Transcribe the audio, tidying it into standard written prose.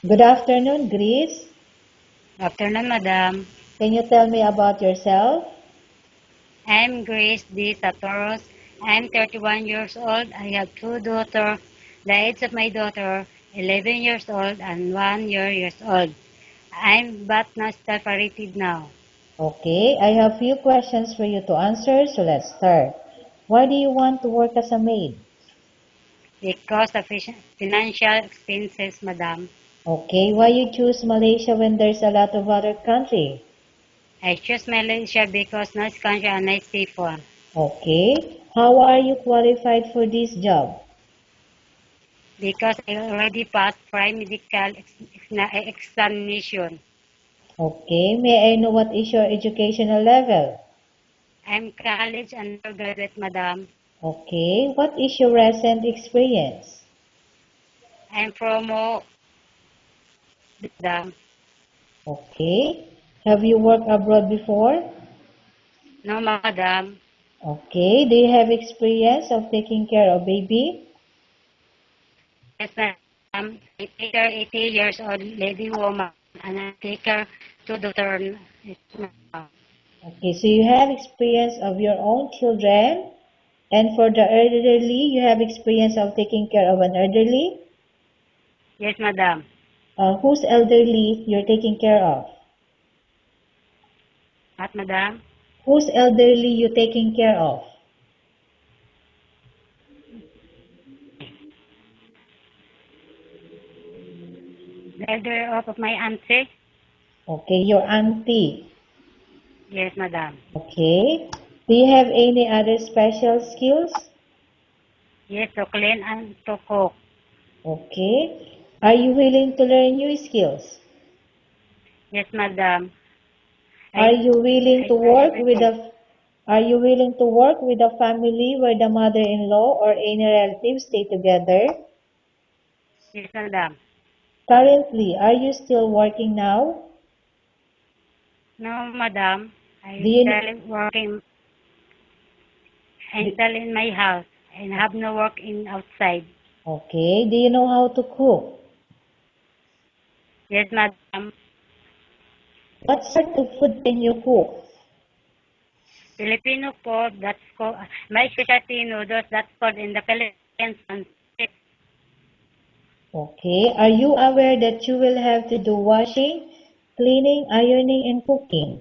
Good afternoon, Grace. Afternoon, Madam. Can you tell me about yourself? I'm Grace D. Satoros. I'm 31 years old. I have two daughters. The age of my daughter, 11 years old and 1 years old. I'm but not separated now Okay, I have few questions for you to answer, so let's start. Why do you want to work as a maid? because of financial expenses, Madam. Okay, why you choose Malaysia when there's a lot of other country? I choose Malaysia because nice country and nice people. Okay, how are you qualified for this job? Because I already passed pre-medical examination. Okay, may I know what is your educational level? I'm college undergraduate, Madam. Okay, what is your recent experience? I'm from Madam. Okay, have you worked abroad before? No, Madam. Okay, do you have experience of taking care of baby? Yes, ma'am. I take her 80 years old lady woman and I take her to the turn. Yes, ma'am. Okay, so you have experience of your own children, and for the elderly, you have experience of taking care of an elderly. Yes, madam. Whose elderly you're taking care of? What, madam? Whose elderly you taking care of? The elder of my auntie? Okay, your auntie. Yes, madam. Okay. Do you have any other special skills? Yes, to clean and to cook. Okay. Are you willing to learn new skills? Yes, madam. Are I you willing I to try work with everything. a Are you willing to work with a family where the mother-in-law or any relatives stay together? Yes, madam. Currently, are you still working now? No, madam. Do I you still working. I'm do, still in my house and have no work in outside. okay, do you know how to cook? Yes, madam. What sort of food can you cook? Filipino food, that's called, my specialty noodles, that's called in the Philippines. And Okay, are you aware that you will have to do washing, cleaning, ironing, and cooking?